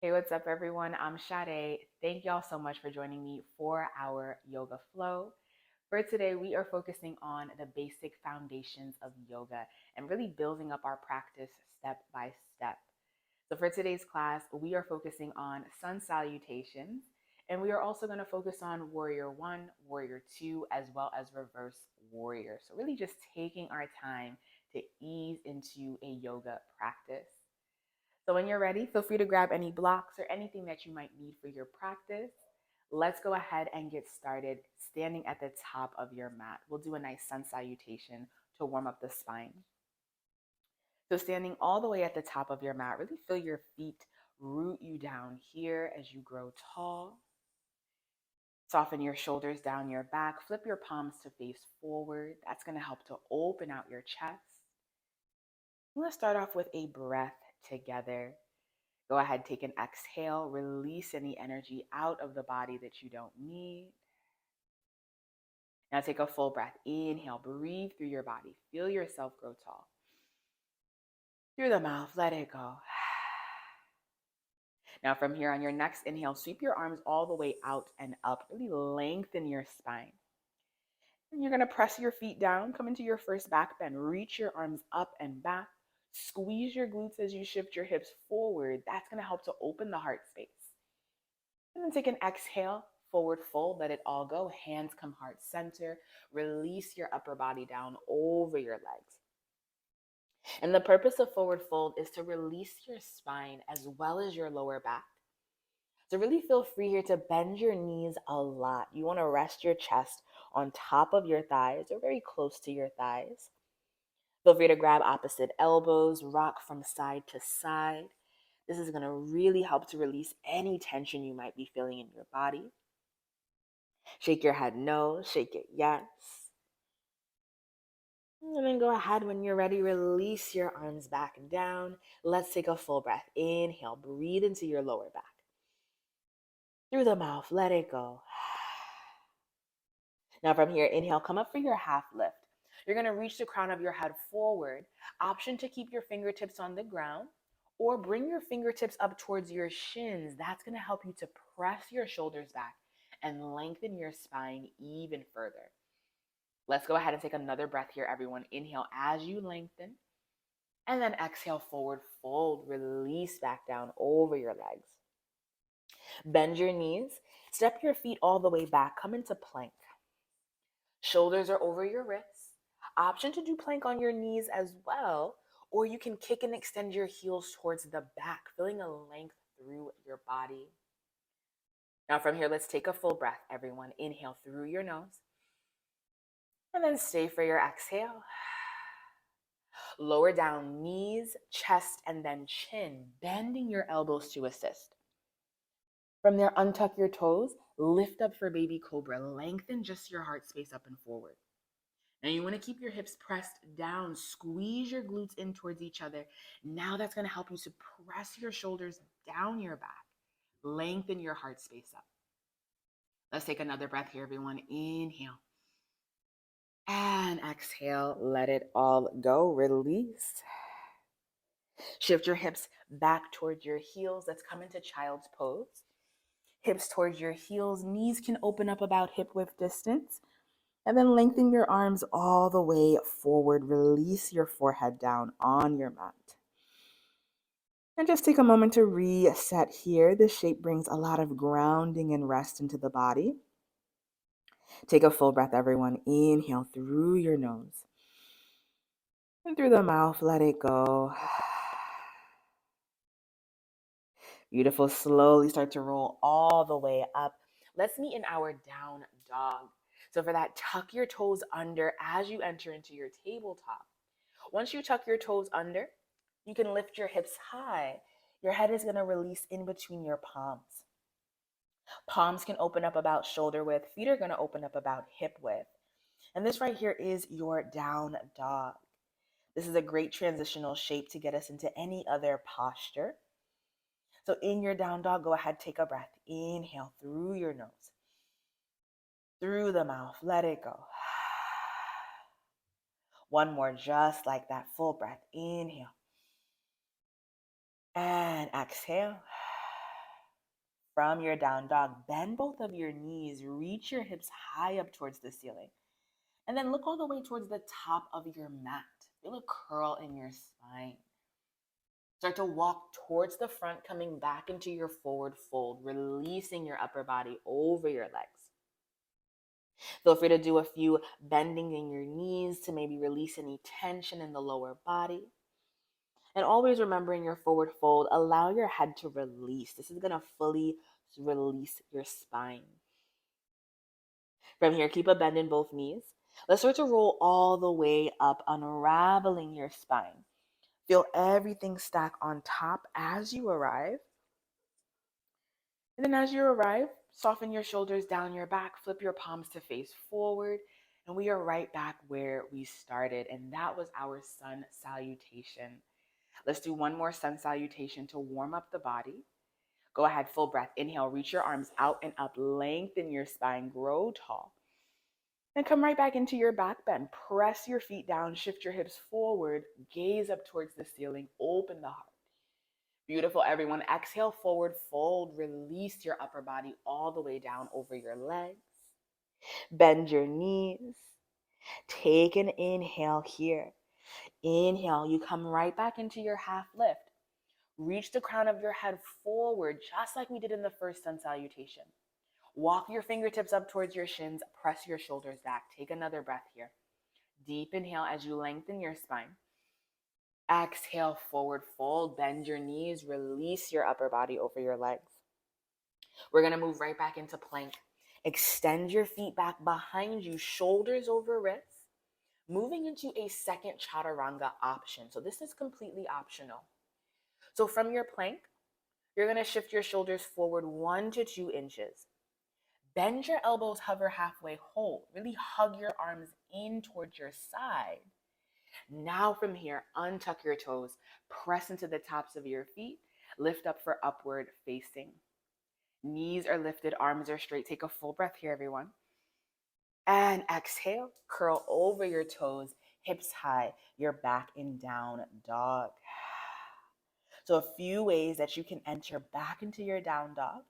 Hey, what's up, everyone? I'm Sade. Thank y'all so much for joining me for our yoga flow. For today, we are focusing on the basic foundations of yoga and really building up our practice step by step. So, for today's class, we are focusing on sun salutations, and we are also going to focus on warrior one, warrior two, as well as reverse warrior. So, really just taking our time to ease into a yoga practice. So when you're ready, feel free to grab any blocks or anything that you might need for your practice. Let's go ahead and get started standing at the top of your mat. We'll do a nice sun salutation to warm up the spine. So standing all the way at the top of your mat, really feel your feet root you down here as you grow tall. Soften your shoulders down your back. Flip your palms to face forward. That's going to help to open out your chest. Let's start off with a breath together. Go ahead, take an exhale, release any energy out of the body that you don't need. Now take a full breath. Inhale, breathe through your body. Feel yourself grow tall. Through the mouth, let it go. Now from here on your next inhale, sweep your arms all the way out and up. Really lengthen your spine. And you're going to press your feet down, come into your first back bend. Reach your arms up and back. Squeeze your glutes as you shift your hips forward. That's going to help to open the heart space. And then take an exhale, forward fold, let it all go. Hands come heart center. Release your upper body down over your legs. And the purpose of forward fold is to release your spine as well as your lower back. So really feel free here to bend your knees a lot. You want to rest your chest on top of your thighs or very close to your thighs. Feel free to grab opposite elbows, rock from side to side. This is going to really help to release any tension you might be feeling in your body. Shake your head no, shake it yes. And then go ahead when you're ready, release your arms back and down. Let's take a full breath. Inhale, breathe into your lower back. Through the mouth, let it go. Now from here, inhale, come up for your half lift. You're going to reach the crown of your head forward. Option to keep your fingertips on the ground or bring your fingertips up towards your shins. That's going to help you to press your shoulders back and lengthen your spine even further. Let's go ahead and take another breath here, everyone. Inhale as you lengthen. And then exhale, forward fold. Release back down over your legs. Bend your knees. Step your feet all the way back. Come into plank. Shoulders are over your wrists. Option to do plank on your knees as well. Or you can kick and extend your heels towards the back, feeling a length through your body. Now from here, let's take a full breath, everyone. Inhale through your nose. And then stay for your exhale. Lower down knees, chest, and then chin, bending your elbows to assist. From there, untuck your toes, lift up for baby cobra, lengthen just your heart space up and forward. Now you want to keep your hips pressed down, squeeze your glutes in towards each other. Now that's going to help you to press your shoulders down your back, lengthen your heart space up. Let's take another breath here, everyone. Inhale. And exhale, let it all go. Release. Shift your hips back towards your heels. Let's come into child's pose. Hips towards your heels. Knees can open up about hip width distance. And then lengthen your arms all the way forward. Release your forehead down on your mat. And just take a moment to reset here. This shape brings a lot of grounding and rest into the body. Take a full breath, everyone. Inhale through your nose. And through the mouth, let it go. Beautiful. Slowly start to roll all the way up. Let's meet in our down dog. So for that, tuck your toes under as you enter into your tabletop. Once you tuck your toes under, you can lift your hips high. Your head is going to release in between your palms. Palms can open up about shoulder width. Feet are going to open up about hip width. And this right here is your down dog. This is a great transitional shape to get us into any other posture. So in your down dog, go ahead, take a breath. Inhale through your nose. Through the mouth, let it go. One more, just like that, full breath. Inhale. And exhale. From your down dog, bend both of your knees, reach your hips high up towards the ceiling. And then look all the way towards the top of your mat. Feel a curl in your spine. Start to walk towards the front, coming back into your forward fold, releasing your upper body over your legs. Feel free to do a few bending in your knees to maybe release any tension in the lower body. And always remembering your forward fold, allow your head to release. This is going to fully release your spine. From here, keep a bend in both knees. Let's start to roll all the way up, unraveling your spine. Feel everything stack on top as you arrive. And then as you arrive, soften your shoulders down your back, flip your palms to face forward, and we are right back where we started. And that was our sun salutation. Let's do one more sun salutation to warm up the body. Go ahead, full breath. Inhale, reach your arms out and up, lengthen your spine, grow tall. And come right back into your back bend. Press your feet down, shift your hips forward, gaze up towards the ceiling, open the heart. Beautiful, everyone. Exhale, forward fold. Release your upper body all the way down over your legs. Bend your knees. Take an inhale here. Inhale, you come right back into your half lift. Reach the crown of your head forward, just like we did in the first sun salutation. Walk your fingertips up towards your shins. Press your shoulders back. Take another breath here. Deep inhale as you lengthen your spine. Exhale, forward fold. Bend your knees. Release your upper body over your legs. We're going to move right back into plank. Extend your feet back behind you, shoulders over wrists. Moving into a second chaturanga option. So this is completely optional. So from your plank, you're going to shift your shoulders forward 1 to 2 inches. Bend your elbows, hover halfway, hold. Really hug your arms in towards your side. Now from here, untuck your toes, press into the tops of your feet, lift up for upward facing. Knees are lifted, arms are straight. Take a full breath here, everyone. And exhale, curl over your toes, hips high, you're back in down dog. So a few ways that you can enter back into your down dog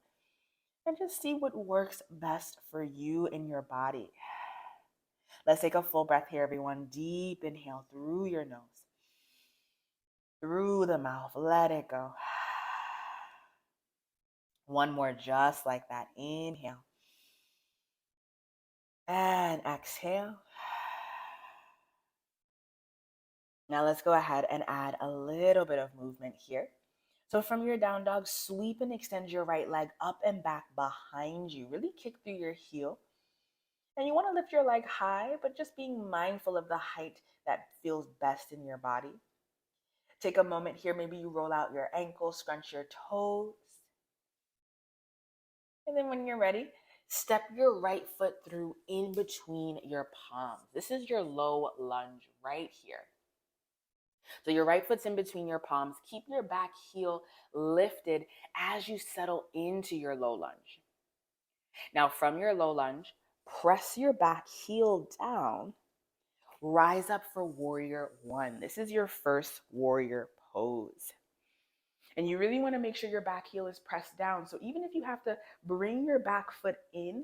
and just see what works best for you and your body. Let's take a full breath here, everyone. Deep inhale through your nose, through the mouth. Let it go. One more just like that. Inhale. And exhale. Now let's go ahead and add a little bit of movement here. So from your down dog, sweep and extend your right leg up and back behind you. Really kick through your heel. And you want to lift your leg high, but just being mindful of the height that feels best in your body. Take a moment here. Maybe you roll out your ankles, scrunch your toes. And then when you're ready, step your right foot through in between your palms. This is your low lunge right here. So your right foot's in between your palms. Keep your back heel lifted as you settle into your low lunge. Now from your low lunge, press your back heel down. Rise up for warrior one. This is your first warrior pose. And you really want to make sure your back heel is pressed down. So even if you have to bring your back foot in,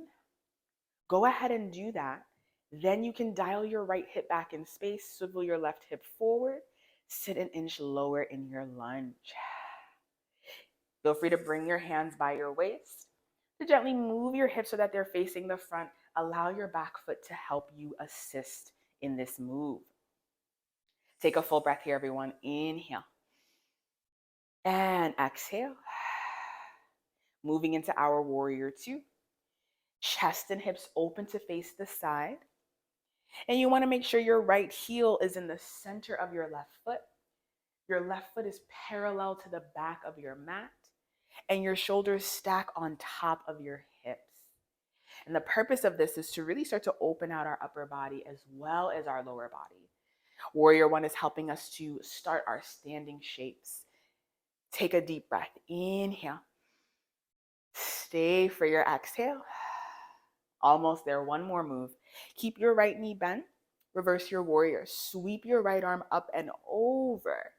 go ahead and do that. Then you can dial your right hip back in space, swivel your left hip forward, sit an inch lower in your lunge. Feel free to bring your hands by your waist to gently move your hips so that they're facing the front. Allow your back foot to help you assist in this move. Take a full breath here, everyone. Inhale. And exhale. Moving into our warrior two. Chest and hips open to face the side. And you want to make sure your right heel is in the center of your left foot. Your left foot is parallel to the back of your mat. And your shoulders stack on top of your hips. And the purpose of this is to really start to open out our upper body as well as our lower body. Warrior one is helping us to start our standing shapes. Take a deep breath. Inhale. Stay for your exhale. Almost there. One more move. Keep your right knee bent. Reverse your warrior. Sweep your right arm up and over.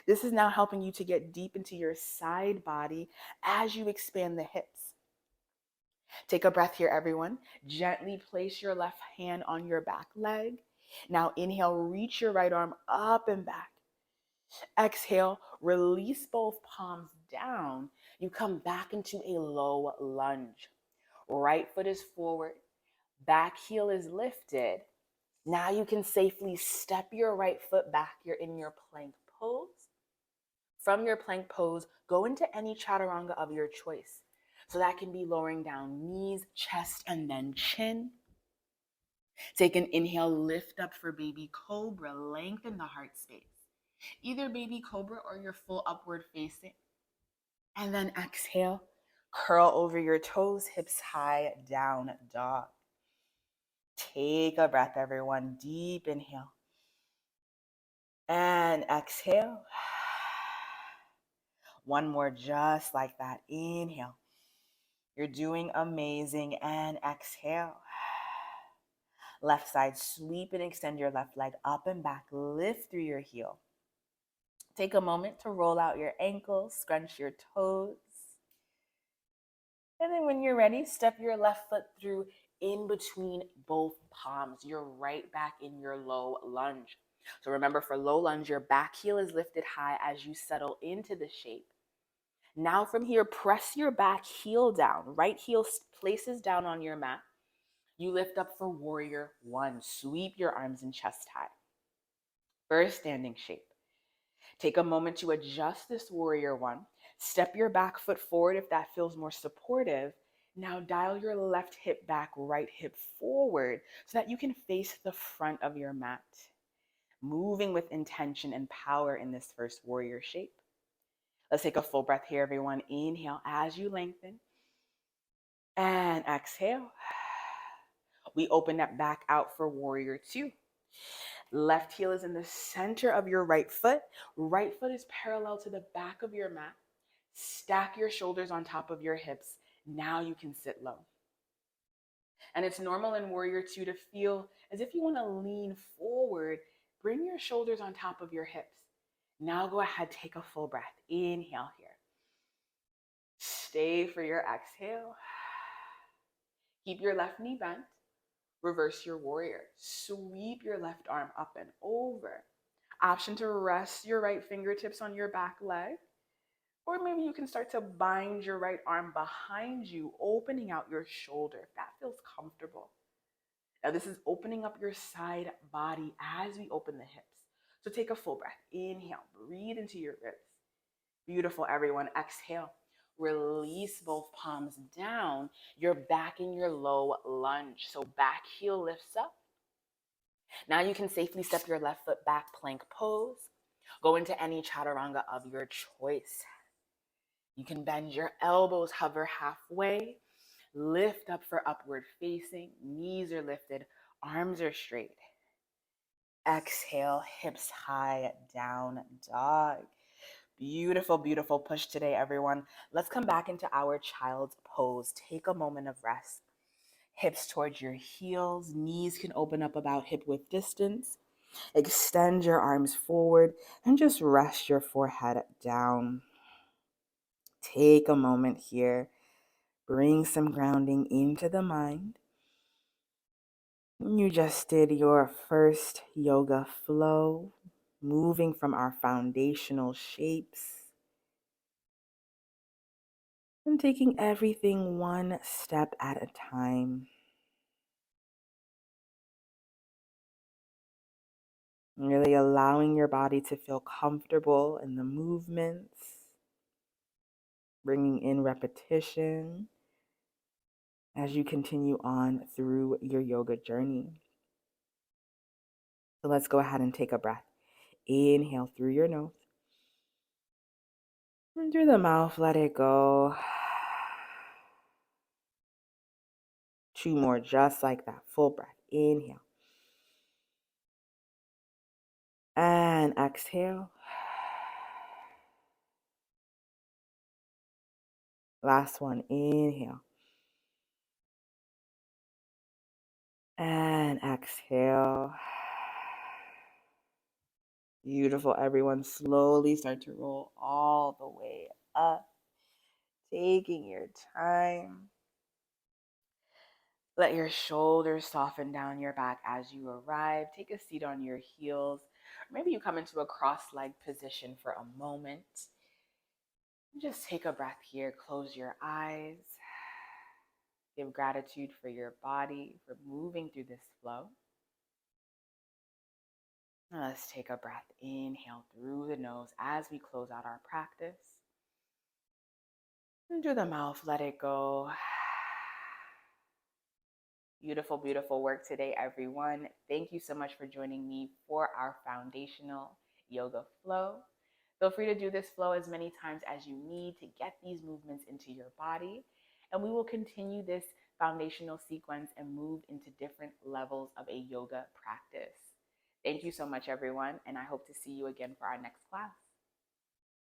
This is now helping you to get deep into your side body as you expand the hips. Take a breath here, everyone. Gently place your left hand on your back leg. Now inhale, reach your right arm up and back. Exhale, release both palms down. You come back into a low lunge. Right foot is forward, back heel is lifted. Now you can safely step your right foot back. You're in your plank pose. From your plank pose, go into any chaturanga of your choice. So that can be lowering down knees, chest, and then chin. Take an inhale, lift up for baby cobra, lengthen the heart space. Either baby cobra or your full upward facing. And then exhale, curl over your toes, hips high, down dog. Take a breath, everyone. Deep inhale. And exhale. One more just like that. Inhale. You're doing amazing. And exhale. Left side, sweep and extend your left leg up and back. Lift through your heel. Take a moment to roll out your ankles, scrunch your toes. And then when you're ready, step your left foot through in between both palms. You're right back in your low lunge. So remember, for low lunge, your back heel is lifted high as you settle into the shape. Now from here, press your back heel down. Right heel places down on your mat. You lift up for warrior one. Sweep your arms and chest high. First standing shape. Take a moment to adjust this warrior one. Step your back foot forward if that feels more supportive. Now dial your left hip back, right hip forward so that you can face the front of your mat. Moving with intention and power in this first warrior shape. Let's take a full breath here, everyone. Inhale as you lengthen. And exhale. We open that back out for warrior two. Left heel is in the center of your right foot. Right foot is parallel to the back of your mat. Stack your shoulders on top of your hips. Now you can sit low. And it's normal in warrior two to feel as if you want to lean forward. Bring your shoulders on top of your hips. Now go ahead, take a full breath. Inhale here. Stay for your exhale. Keep your left knee bent. Reverse your warrior. Sweep your left arm up and over. Option to rest your right fingertips on your back leg. Or maybe you can start to bind your right arm behind you, opening out your shoulder if that feels comfortable. Now this is opening up your side body as we open the hips. So take a full breath. Inhale, breathe into your ribs. Beautiful, everyone. Exhale. Release both palms down. You're back in your low lunge. So back heel lifts up. Now you can safely step your left foot back, plank pose. Go into any chaturanga of your choice. You can bend your elbows, hover halfway. Lift up for upward facing. Knees are lifted. Arms are straight. Exhale, hips high, down dog. Beautiful, beautiful push today, everyone. Let's come back into our child's pose. Take a moment of rest. Hips towards your heels. Knees can open up about hip width distance. Extend your arms forward and just rest your forehead down. Take a moment here. Bring some grounding into the mind. You just did your first yoga flow, moving from our foundational shapes and taking everything one step at a time. Really allowing your body to feel comfortable in the movements, bringing in repetition as you continue on through your yoga journey. So let's go ahead and take a breath. Inhale through your nose. And through the mouth, let it go. 2 more, just like that. Full breath. Inhale. And exhale. Last one. Inhale. And exhale. Beautiful, everyone. Slowly start to roll all the way up. Taking your time. Let your shoulders soften down your back as you arrive. Take a seat on your heels. Or maybe you come into a cross-legged position for a moment. Just take a breath here. Close your eyes. Give gratitude for your body, for moving through this flow. Now let's take a breath. Inhale through the nose as we close out our practice. And through the mouth, let it go. Beautiful, beautiful work today, everyone. Thank you so much for joining me for our foundational yoga flow. Feel free to do this flow as many times as you need to get these movements into your body. And we will continue this foundational sequence and move into different levels of a yoga practice. Thank you so much, everyone. And I hope to see you again for our next class.